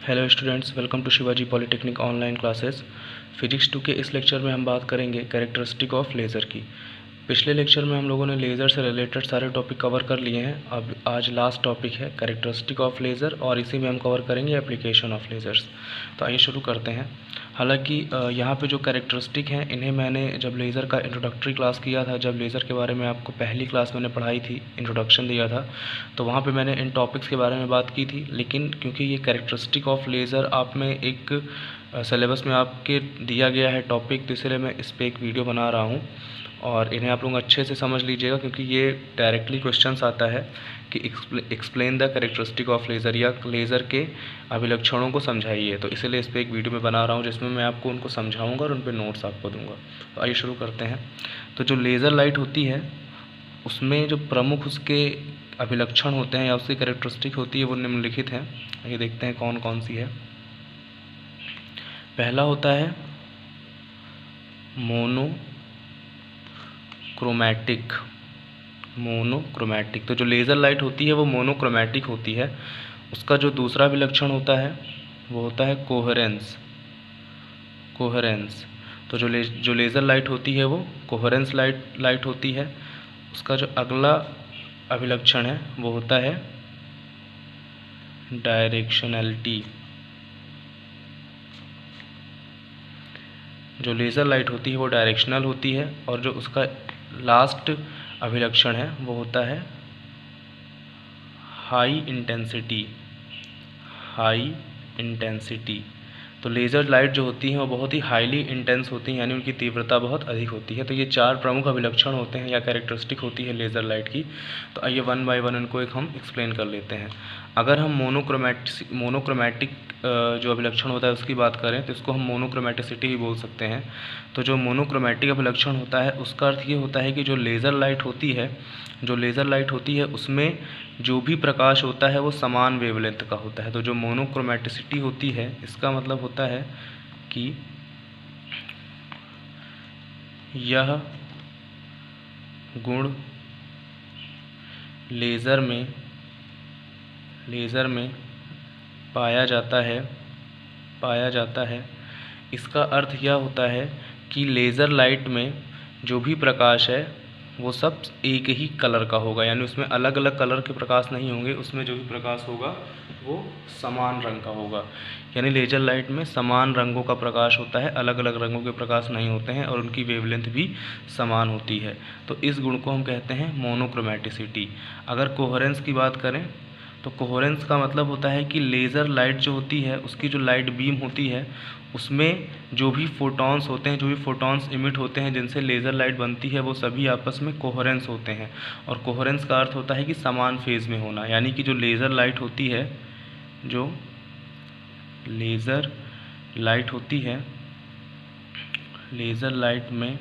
Hello students, welcome to Shivaji polytechnic online classes. Physics 2 के इस lecture में हम बात करेंगे कैरेक्टरिस्टिक ऑफ लेज़र की। पिछले लेक्चर में हम लोगों ने लेज़र से रिलेटेड सारे टॉपिक कवर कर लिए हैं। अब आज लास्ट टॉपिक है कैरेक्टरिस्टिक ऑफ लेज़र और इसी में हम कवर करेंगे एप्लीकेशन ऑफ लेज़र्स। तो आइए शुरू करते हैं। हालांकि यहाँ पे जो कैरेक्टरिस्टिक हैं इन्हें मैंने जब लेज़र का इंट्रोडक्टरी क्लास किया था, जब लेज़र के बारे में आपको पहली क्लास मैंने पढ़ाई थी, इंट्रोडक्शन दिया था, तो वहाँ पे मैंने इन टॉपिक्स के बारे में बात की थी। लेकिन क्योंकि ये कैरेक्टरिस्टिक ऑफ लेज़र आप में एक सिलेबस में आपके दिया गया है टॉपिक, तो इसलिए मैं इस पर एक वीडियो बना रहा हूँ और इन्हें आप लोग अच्छे से समझ लीजिएगा, क्योंकि ये डायरेक्टली क्वेश्चंस आता है कि explain the characteristic of laser या लेज़र के अभिलक्षणों को समझाइए। तो इसीलिए इस पर एक वीडियो में बना रहा हूँ जिसमें मैं आपको उनको समझाऊंगा और उन पर नोट्स आपको दूंगा। तो आइए शुरू करते हैं। तो जो लेज़र लाइट होती है उसमें जो प्रमुख उसके अभिलक्षण होते हैं या उसकी कैरेक्टरिस्टिक होती है वो निम्नलिखित हैं। आइए देखते हैं कौन कौन सी है। पहला होता है मोनोक्रोमैटिक। तो जो लेज़र लाइट होती है वो मोनोक्रोमैटिक होती है। उसका जो दूसरा विलक्षण होता है वो होता है कोहेरेंस। तो जो लेज़र लाइट होती है वो कोहेरेंस लाइट होती है। उसका जो अगला अभिलक्षण है वो होता है डायरेक्शनैलिटी। जो लेज़र लाइट होती है वो डायरेक्शनल होती है और जो उसका लास्ट अभिलक्षण है वो होता है हाई इंटेंसिटी। तो लेज़र लाइट जो होती हैं वो बहुत ही हाईली इंटेंस होती हैं, यानी उनकी तीव्रता बहुत अधिक होती है। तो ये चार प्रमुख अभिलक्षण होते हैं या कैरेक्टरिस्टिक होती है लेज़र लाइट की। तो आइए वन बाय वन इनको हम एक्सप्लेन कर लेते हैं। अगर हम मोनोक्रोमैटिक जो अभिलक्षण होता है उसकी बात करें तो इसको हम मोनोक्रोमैटिसिटी भी बोल सकते हैं। तो जो मोनोक्रोमैटिक अभिलक्षण होता है उसका अर्थ ये होता है कि जो लेज़र लाइट होती है उसमें जो भी प्रकाश होता है वो समान वेवलेंथ का होता है। तो जो मोनोक्रोमैटिसिटी होती है इसका मतलब होता है कि यह गुण लेज़र में पाया जाता है। इसका अर्थ यह होता है कि लेज़र लाइट में जो भी प्रकाश है वो सब एक ही कलर का होगा, यानी उसमें अलग अलग कलर के प्रकाश नहीं होंगे। उसमें जो भी प्रकाश होगा वो समान रंग का होगा, यानी लेज़र लाइट में समान रंगों का प्रकाश होता है, अलग अलग रंगों के प्रकाश नहीं होते हैं और उनकी वेवलेंथ भी समान होती है। तो इस गुण को हम कहते हैं मोनोक्रोमैटिसिटी। अगर कोहेरेंस की बात करें तो कोहेरेंस का मतलब होता है कि लेज़र लाइट जो होती है उसकी जो लाइट बीम होती है उसमें जो भी फोटॉन्स होते हैं, जो भी फोटॉन्स इमिट होते हैं जिनसे लेज़र लाइट बनती है, वो सभी आपस में कोहेरेंस होते हैं। और कोहेरेंस का अर्थ होता है कि समान फेज़ में होना, यानी कि जो लेज़र लाइट होती है लेज़र लाइट में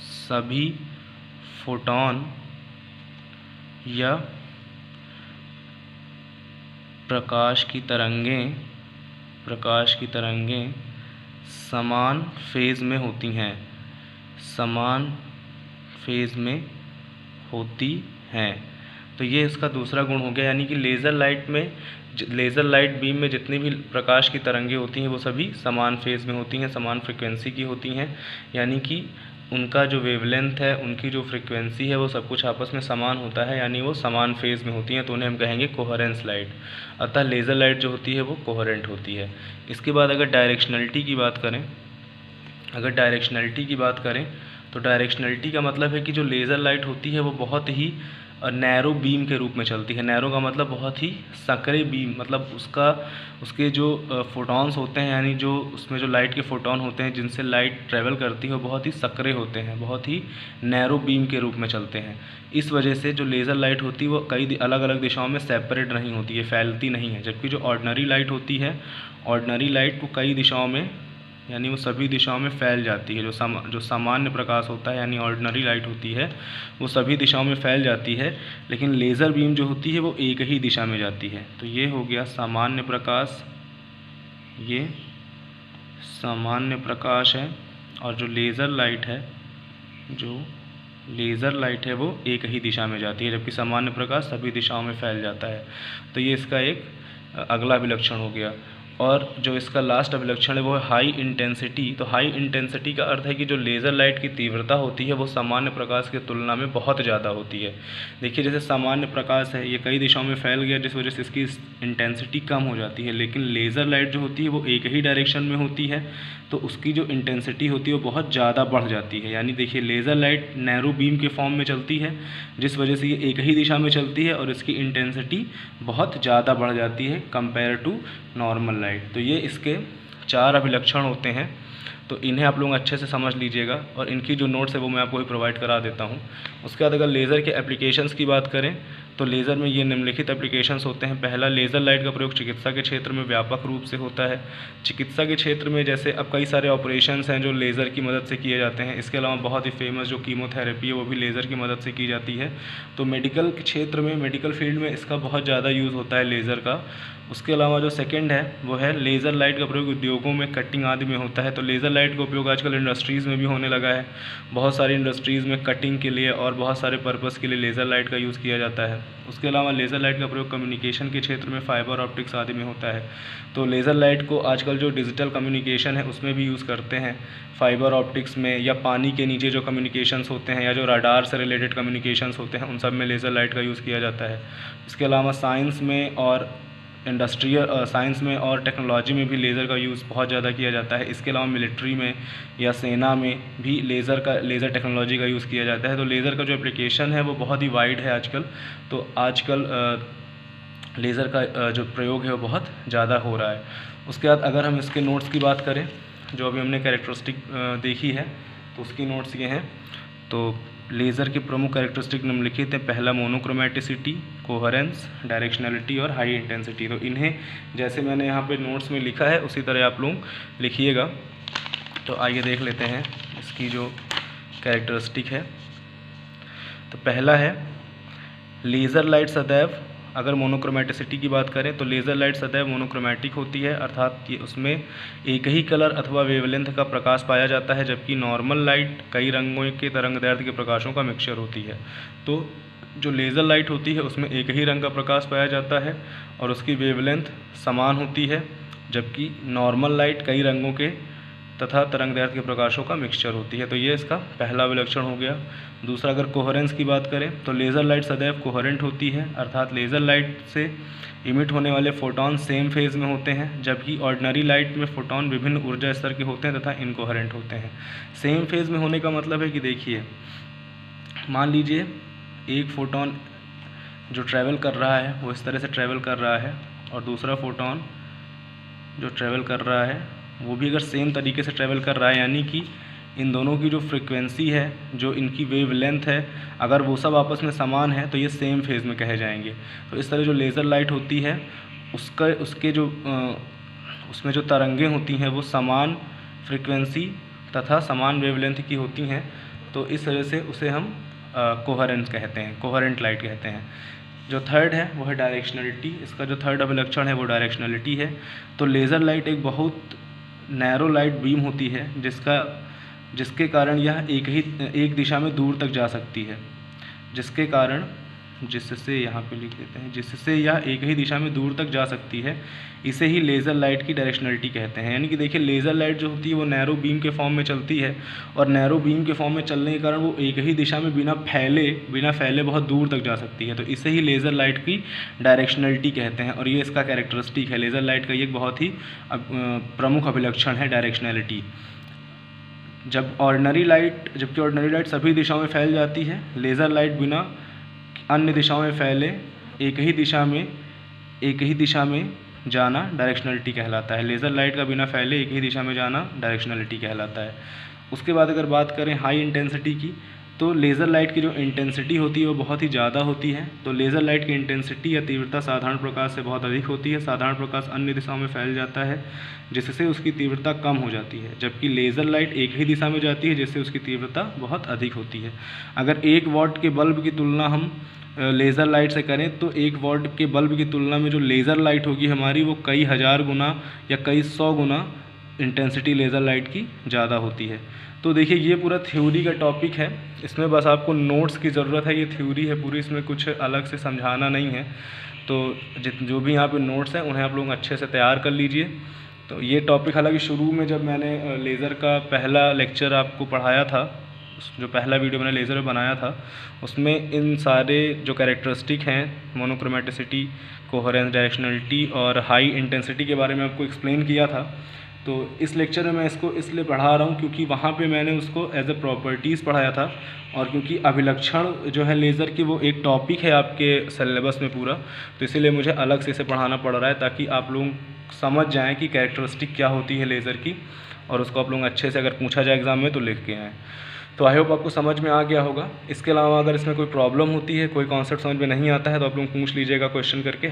सभी फोटॉन या प्रकाश की तरंगें समान फेज़ में होती हैं। तो ये इसका दूसरा गुण हो गया, यानी कि लेज़र लाइट बीम में जितनी भी प्रकाश की तरंगें होती हैं वो सभी समान फेज़ में होती हैं, समान फ्रिक्वेंसी की होती हैं, यानी कि उनका जो वेवलेंथ है, उनकी जो फ्रिक्वेंसी है वो सब कुछ आपस में समान होता है, यानी वो समान फेज़ में होती हैं। तो उन्हें हम कहेंगे कोहेरेंस लाइट। अतः लेज़र लाइट जो होती है वो कोहेरेंट होती है। इसके बाद अगर डायरेक्शनलिटी की बात करें तो डायरेक्शनलिटी का मतलब है कि जो लेज़र लाइट होती है वो बहुत ही नैरो बीम के रूप में चलती है। नैरो का मतलब बहुत ही संकरे बीम, मतलब उसके जो फोटॉन्स होते हैं, यानी जो उसमें जो लाइट के फोटॉन होते हैं जिनसे लाइट ट्रैवल करती है वो बहुत ही संकरे होते हैं, बहुत ही नैरो बीम के रूप में चलते हैं। इस वजह से जो लेज़र लाइट होती है वो कई अलग अलग दिशाओं में सेपरेट नहीं होती है, फैलती नहीं है। जबकि जो ऑर्डिनरी लाइट होती है, ऑर्डिनरी लाइट को कई दिशाओं में, यानी वो सभी दिशाओं में फैल जाती है। जो सामान्य प्रकाश होता है, यानी ऑर्डिनरी लाइट होती है, वो सभी दिशाओं में फैल जाती है, लेकिन लेज़र बीम जो होती है वो एक ही दिशा में जाती है। तो ये हो गया सामान्य प्रकाश, ये सामान्य प्रकाश है। और जो लेज़र लाइट है वो एक ही दिशा में जाती है, जबकि सामान्य प्रकाश सभी दिशाओं में फैल जाता है। तो ये इसका एक अगला अभिलक्षण हो गया। और जो इसका लास्ट अभिलक्षण है वो है हाई इंटेंसिटी। तो हाई इंटेंसिटी का अर्थ है कि जो लेज़र लाइट की तीव्रता होती है वो सामान्य प्रकाश की तुलना में बहुत ज़्यादा होती है। देखिए जैसे सामान्य प्रकाश है ये कई दिशाओं में फैल गया जिस वजह से इसकी इंटेंसिटी कम हो जाती है, लेकिन लेज़र लाइट जो होती है वो एक ही डायरेक्शन में होती है तो उसकी जो इंटेंसिटी होती है वो बहुत ज़्यादा बढ़ जाती है। यानी देखिए लेज़र लाइट नैरो बीम के फॉर्म में चलती है जिस वजह से ये एक ही दिशा में चलती है और इसकी इंटेंसिटी बहुत ज़्यादा बढ़ जाती है कंपेयर टू नॉर्मल लाइट। तो ये इसके 4 अभिलक्षण होते हैं, तो इन्हें आप लोग अच्छे से समझ लीजिएगा और इनकी जो नोट्स है वो मैं आपको ही प्रोवाइड करा देता हूँ। उसके बाद अगर लेज़र के एप्लीकेशंस की बात करें तो लेज़र में ये निम्नलिखित एप्लीकेशंस होते हैं। पहला, लेज़र लाइट का प्रयोग चिकित्सा के क्षेत्र में व्यापक रूप से होता है। चिकित्सा के क्षेत्र में जैसे अब कई सारे ऑपरेशंस हैं जो लेज़र की मदद से किए जाते हैं। इसके अलावा बहुत ही फेमस जो कीमोथेरेपी है वो भी लेज़र की मदद से की जाती है। तो मेडिकल के क्षेत्र में, मेडिकल फील्ड में इसका बहुत ज़्यादा यूज़ होता है लेज़र का। उसके अलावा जो सेकंड है वो है लेज़र लाइट का प्रयोग उद्योगों में, कटिंग आदि में होता है। तो लेज़र लाइट का उपयोग आजकल इंडस्ट्रीज़ में भी होने लगा है। बहुत सारी इंडस्ट्रीज़ में कटिंग के लिए और बहुत सारे पर्पज़ के लिए लेज़र लाइट का यूज़ किया जाता है। उसके अलावा लेज़र लाइट का प्रयोग कम्युनिकेशन के क्षेत्र में, फाइबर ऑप्टिक्स आदि में होता है। तो लेज़र लाइट को आजकल जो डिजिटल कम्युनिकेशन है उसमें भी यूज़ करते हैं, फाइबर ऑप्टिक्स में, या पानी के नीचे जो कम्युनिकेशंस होते हैं या जो रडार से रिलेटेड कम्युनिकेशंस होते हैं उन सब में लेज़र लाइट का यूज़ किया जाता है। इसके अलावा साइंस में और इंडस्ट्रियल साइंस में और टेक्नोलॉजी में भी लेज़र का यूज़ बहुत ज़्यादा किया जाता है। इसके अलावा मिलिट्री में या सेना में भी लेज़र टेक्नोलॉजी का यूज़ किया जाता है। तो लेज़र का जो एप्लीकेशन है वो बहुत ही वाइड है आजकल। तो आजकल लेज़र का जो प्रयोग है वो बहुत ज़्यादा हो रहा है। उसके बाद अगर हम इसके नोट्स की बात करें, जो अभी हमने कैरेक्टरिस्टिक देखी है तो उसकी नोट्स ये हैं। तो लेज़र के प्रमुख कैरेक्टरिस्टिक निम्नलिखित हैं। पहला, मोनोक्रोमेटिसिटी, कोहेरेंस, डायरेक्शनलिटी और हाई इंटेंसिटी। तो इन्हें जैसे मैंने यहाँ पे नोट्स में लिखा है उसी तरह आप लोग लिखिएगा। तो आइए देख लेते हैं इसकी जो कैरेक्टरिस्टिक है। तो पहला है, लेज़र लाइट सदैव, अगर मोनोक्रोमेटिसिटी की बात करें तो लेज़र लाइट सदैव मोनोक्रोमेटिक होती है, अर्थात कि उसमें एक ही कलर अथवा वेवलेंथ का प्रकाश पाया जाता है, जबकि नॉर्मल लाइट कई रंगों के तरंगदैर्ध्य के प्रकाशों का मिक्सचर होती है। तो जो लेज़र लाइट होती है उसमें एक ही रंग का प्रकाश पाया जाता है और उसकी वेवलेंथ समान होती है, जबकि नॉर्मल लाइट कई रंगों के तथा तरंगदैर्ध्य के प्रकाशों का मिक्सचर होती है। तो ये इसका पहला विलक्षण हो गया। दूसरा, अगर कोहेरेंस की बात करें तो लेज़र लाइट सदैव कोहेरेंट होती है, अर्थात लेज़र लाइट से इमिट होने वाले फोटॉन सेम फेज़ में होते हैं, जबकि ऑर्डिनरी लाइट में फोटॉन विभिन्न ऊर्जा स्तर के होते हैं तथा इनकोहेरेंट होते हैं। सेम फेज़ में होने का मतलब है कि देखिए, मान लीजिए एक फोटॉन जो ट्रैवल कर रहा है वो इस तरह से ट्रैवल कर रहा है और दूसरा फोटॉन जो ट्रैवल कर रहा है वो भी अगर सेम तरीके से ट्रैवल कर रहा है, यानी कि इन दोनों की जो फ्रीक्वेंसी है, जो इनकी वेव लेंथ है, अगर वो सब आपस में समान है तो ये सेम फेज़ में कहे जाएंगे। तो इस तरह जो लेज़र लाइट होती है उसमें जो तरंगें होती हैं वो समान फ्रीक्वेंसी तथा समान वेवलेंथ की होती हैं। तो इस वजह से उसे हम कोहेरेंस कहते हैं, कोहेरेंट लाइट कहते हैं। जो थर्ड है वो है डायरेक्शनलिटी। इसका जो थर्ड अभिलक्षण है वो डायरेक्शनलिटी है। तो लेज़र लाइट एक बहुत नैरो लाइट बीम होती है जिसके कारण यह एक दिशा में दूर तक जा सकती है, जिससे यहाँ पे लिख देते हैं, जिससे यह एक ही दिशा में दूर तक जा सकती है। इसे ही लेज़र लाइट की डायरेक्शनलिटी कहते हैं। यानी कि देखिए, लेज़र लाइट जो होती है वो नैरो बीम के फॉर्म में चलती है और नैरो बीम के फॉर्म में चलने के कारण वो एक ही दिशा में बिना फैले बहुत दूर तक जा सकती है। तो इसे ही लेज़र लाइट की डायरेक्शनलिटी कहते हैं और ये इसका कैरेक्टरिस्टिक है। लेज़र लाइट का ये एक बहुत ही प्रमुख अभिलक्षण है डायरेक्शनलिटी। जबकि ऑर्डिनरी लाइट सभी दिशाओं में फैल जाती है, लेज़र लाइट बिना अन्य दिशाओं में फैले एक ही दिशा में जाना डायरेक्शनलिटी कहलाता है। लेज़र लाइट का बिना फैले एक ही दिशा में जाना डायरेक्शनलिटी कहलाता है। उसके बाद अगर बात करें हाई इंटेंसिटी की, तो लेज़र लाइट की जो इंटेंसिटी होती है वो बहुत ही ज़्यादा होती है। तो लेज़र लाइट की इंटेंसिटी या तीव्रता साधारण प्रकाश से बहुत अधिक होती है। साधारण प्रकाश अन्य दिशाओं में फैल जाता है जिससे उसकी तीव्रता कम हो जाती है, जबकि लेज़र लाइट एक ही दिशा में जाती है जिससे उसकी तीव्रता बहुत अधिक होती है। अगर 1 वाट के बल्ब की तुलना हम लेज़र लाइट से करें तो 1 वाट के बल्ब की तुलना में जो लेज़र लाइट होगी हमारी वो कई हज़ार गुना या कई 100 गुना इंटेंसिटी लेज़र लाइट की ज़्यादा होती है। तो देखिए, ये पूरा थ्योरी का टॉपिक है, इसमें बस आपको नोट्स की ज़रूरत है। ये थ्योरी है पूरी, इसमें कुछ अलग से समझाना नहीं है। तो जो भी यहाँ पे नोट्स हैं उन्हें आप लोग अच्छे से तैयार कर लीजिए। तो ये टॉपिक, हालांकि शुरू में जब मैंने लेज़र का पहला लेक्चर आपको पढ़ाया था, जो पहला वीडियो मैंने लेज़र में बनाया था, उसमें इन सारे जो कैरेक्टरिस्टिक हैं, मोनोक्रोमेटिसिटी, कोहेरेंस, डायरेक्शनलिटी और हाई इंटेंसिटी के बारे में आपको एक्सप्लेन किया था। तो इस लेक्चर में मैं इसको इसलिए पढ़ा रहा हूँ क्योंकि वहाँ पे मैंने उसको एज ए प्रॉपर्टीज़ पढ़ाया था, और क्योंकि अभिलक्षण जो है लेज़र की वो एक टॉपिक है आपके सिलेबस में पूरा, तो इसीलिए मुझे अलग से इसे पढ़ाना पड़ रहा है ताकि आप लोग समझ जाएँ कि कैरेक्टरिस्टिक क्या होती है लेज़र की, और उसको आप लोग अच्छे से अगर पूछा जाए एग्ज़ाम में तो लिख के आएँ। तो आई होप आपको समझ में आ गया होगा। इसके अलावा अगर इसमें कोई प्रॉब्लम होती है, कोई कॉन्सेप्ट समझ में नहीं आता है, तो आप लोग पूछ लीजिएगा क्वेश्चन करके।